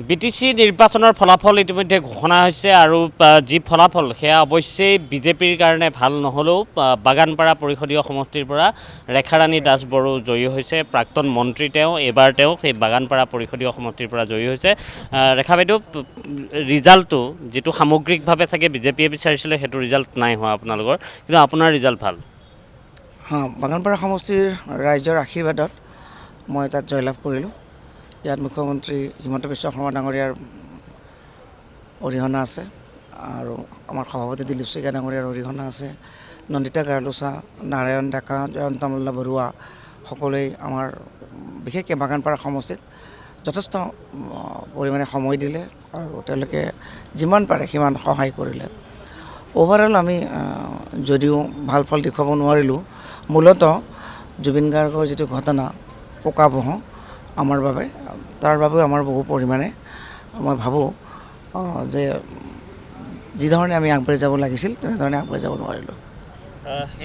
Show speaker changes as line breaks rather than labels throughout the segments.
BTC নিৰ্বাচনৰ ফলাফল ইতিমধ্যে ঘোষণা হৈছে আৰু যি ফলাফল সেয়া অৱশ্যেই বিজেপিৰ কাৰণে ভাল নহ'লেও বাগানপাৰা পৰিষদীয় সমষ্টিৰ পৰা ৰেখাৰাণী দাস বড়ো জয়ী হৈছে। প্ৰাক্তন মন্ত্ৰী তেওঁ, এইবাৰ তেওঁ সেই বাগানপাৰা পৰিষদীয় সমষ্টিৰ পৰা জয়ী হৈছে। ৰেখা বাইদেউ, ৰিজাল্টটো যিটো সামগ্ৰিকভাৱে চাগে বিজেপিয়ে বিচাৰিছিলে সেইটো ৰিজাল্ট নাই হোৱা আপোনালোকৰ, কিন্তু আপোনাৰ ৰিজাল্ট ভাল।
বাগানপাৰা সমষ্টিৰ ৰাইজৰ আশীৰ্বাদত মই তাত জয়লাভ কৰিলোঁ। ইয়াত মুখ্যমন্ত্ৰী হিমন্ত বিশ্ব শৰ্মা ডাঙৰীয়াৰ অৰিহণা আছে আৰু আমাৰ সভাপতি দিলীপ শইকীয়া ডাঙৰীয়াৰ অৰিহণা আছে। নন্দিতা গাৰ্লোচা, নাৰায়ণ ডেকা, জয়ন্ত মল্ল বৰুৱা সকলোৱে আমাৰ বিশেষকৈ বাগানপাৰা সমষ্টিত যথেষ্ট পৰিমাণে সময় দিলে আৰু তেওঁলোকে যিমান পাৰে সিমান সহায় কৰিলে। অভাৰঅল আমি যদিও ভাল ফল দেখুৱাব নোৱাৰিলোঁ, মূলতঃ জুবিন গাৰ্গৰ যিটো ঘটনা শোকাবহ আমাৰ বাবে, তাৰ বাবেও আমাৰ বহু পৰিমাণে মই ভাবোঁ যে যিধৰণে আমি আগবাঢ়ি যাব লাগিছিল তেনেধৰণে আগবাঢ়ি যাব নোৱাৰিলোঁ।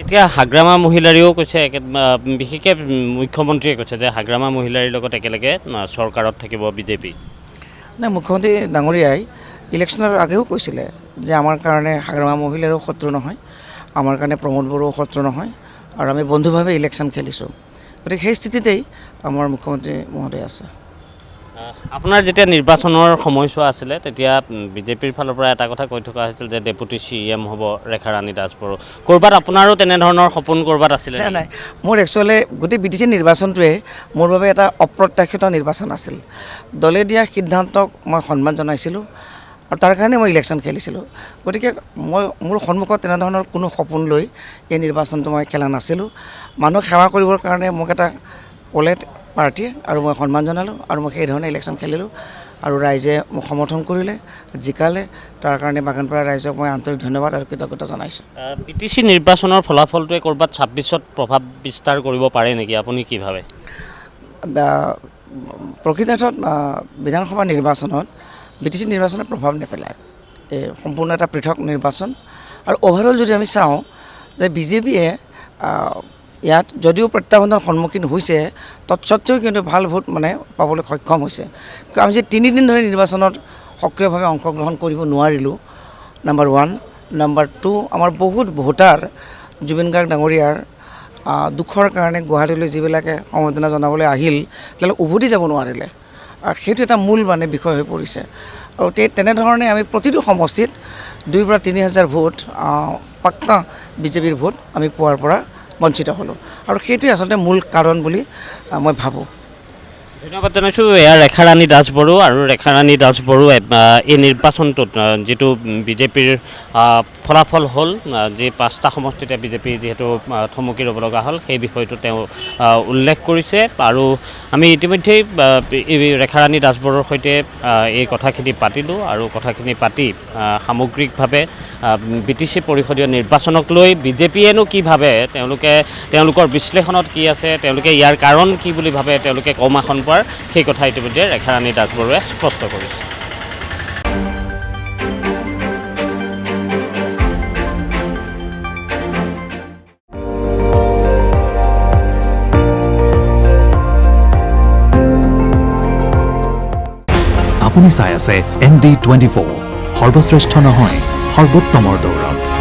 এতিয়া হাগ্ৰামা মহিলাৰীও কৈছে, বিশেষকৈ মুখ্যমন্ত্ৰীয়ে কৈছে যে হাগ্ৰামা মহিলাৰীৰ লগত একেলগে চৰকাৰত থাকিব বিজেপি।
নাই, মুখ্যমন্ত্ৰী ডাঙৰীয়াই ইলেকশ্যনৰ আগেও কৈছিলে যে আমাৰ কাৰণে হাগ্ৰামা মহিলাৰো শত্ৰু নহয়, আমাৰ কাৰণে প্ৰমোদ বড়োও শত্ৰু নহয় আৰু আমি বন্ধুভাৱে ইলেকশ্যন খেলিছোঁ। গতিকে সেই স্থিতিতেই আমাৰ মুখ্যমন্ত্ৰী মহোদয় আছে।
আপোনাৰ যেতিয়া নিৰ্বাচনৰ সময়ছোৱা আছিলে তেতিয়া বিজেপিৰ ফালৰ পৰা এটা কথা কৈ থকা হৈছিল যে ডেপুটি CM হ'ব ৰেখাৰাণী দাস বড়ো। ক'ৰবাত আপোনাৰো তেনেধৰণৰ সপোন ক'ৰবাত আছিলে?
নাই, মোৰ একচুৱেলি গোটেই বিটিচি নিৰ্বাচনটোৱে মোৰ বাবে এটা অপ্ৰত্যাশিত নিৰ্বাচন আছিল। দলে দিয়া সিদ্ধান্তক মই সন্মান জনাইছিলোঁ আৰু তাৰ কাৰণে মই ইলেকশ্যন খেলিছিলোঁ। গতিকে মোৰ সন্মুখত তেনেধৰণৰ কোনো সপোন লৈ এই নিৰ্বাচনটো মই খেলা নাছিলোঁ। মানুহক সেৱা কৰিবৰ কাৰণে মোক এটা ক'লে পাৰ্টীয়ে আৰু মই সন্মান জনালোঁ আৰু মই সেইধৰণে ইলেকশ্যন খেলিলোঁ আৰু ৰাইজে মোক সমৰ্থন কৰিলে, জিকালে। তাৰ কাৰণে বাগানপাৰা ৰাইজক মই আন্তৰিক ধন্যবাদ আৰু কৃতজ্ঞতা জনাইছোঁ।
বিটিচি নিৰ্বাচনৰ ফলাফলটোৱে ক'ৰবাত 26ত প্ৰভাৱ বিস্তাৰ কৰিব পাৰে নেকি, আপুনি কি ভাবে?
প্ৰকৃতাৰ্থত বিধানসভা নিৰ্বাচনত বিটিচি নিৰ্বাচনে প্ৰভাৱ নেপেলায়। এই সম্পূৰ্ণ এটা পৃথক নিৰ্বাচন আৰু অভাৰঅল যদি আমি চাওঁ যে বিজেপিয়ে ইয়াত যদিও প্ৰত্যাহ্বানৰ সন্মুখীন হৈছে তৎসত্ত্বেও কিন্তু ভাল ভোট পাবলৈ সক্ষম হৈছে। আমি যে 3 দিন ধৰি নিৰ্বাচনত সক্ৰিয়ভাৱে অংশগ্ৰহণ কৰিব নোৱাৰিলোঁ, নাম্বাৰ 1। নাম্বাৰ 2, আমাৰ বহুত ভোটাৰ জুবিন গাৰ্গ ডাঙৰীয়াৰ দুখৰ কাৰণে গুৱাহাটীলৈ যিবিলাকে সমবেদনা জনাবলৈ আহিল তেওঁলোকে উভতি যাব নোৱাৰিলে আৰু সেইটো এটা মূল বিষয় হৈ পৰিছে। আৰু তেনেধৰণে আমি প্ৰতিটো সমষ্টিত 2,000 পৰা 3,000 ভোট পাক্কা বিজেপিৰ ভোট আমি পোৱাৰ পৰা বঞ্চিত হ'লোঁ আৰু সেইটোৱে আচলতে মূল কাৰণ বুলি মই ভাবোঁ।
ধন্যবাদ জনাইছোঁ। এয়া ৰেখাৰাণী দাস বড়ো আৰু ৰেখাৰাণী দাস বড়োৱে এই নিৰ্বাচনটোত যিটো বিজেপিৰ ফলাফল হ'ল, যি 5টা সমষ্টিতে বিজেপি যিহেতু থমকি ৰ'ব লগা হ'ল সেই বিষয়টো তেওঁ উল্লেখ কৰিছে আৰু আমি ইতিমধ্যেই ৰেখাৰাণী দাস বড়োৰ সৈতে এই কথাখিনি পাতিলোঁ আৰু কথাখিনি পাতি সামগ্ৰিকভাৱে বিটিচি পৰিষদীয় নিৰ্বাচনক লৈ বিজেপিয়েনো কি ভাবে, তেওঁলোকৰ বিশ্লেষণত কি আছে, তেওঁলোকে ইয়াৰ কাৰণ কি বুলি ভাবে, তেওঁলোকে কম আসন পোৱাৰ সেই কথা ইতিমধ্যে ৰেখাৰাণী দাস বড়োৱে স্পষ্ট কৰিছে।
আপুনি চাই আছে ND24, সৰ্বশ্ৰেষ্ঠ নহয় সৰ্বোত্তমৰ দৌৰত।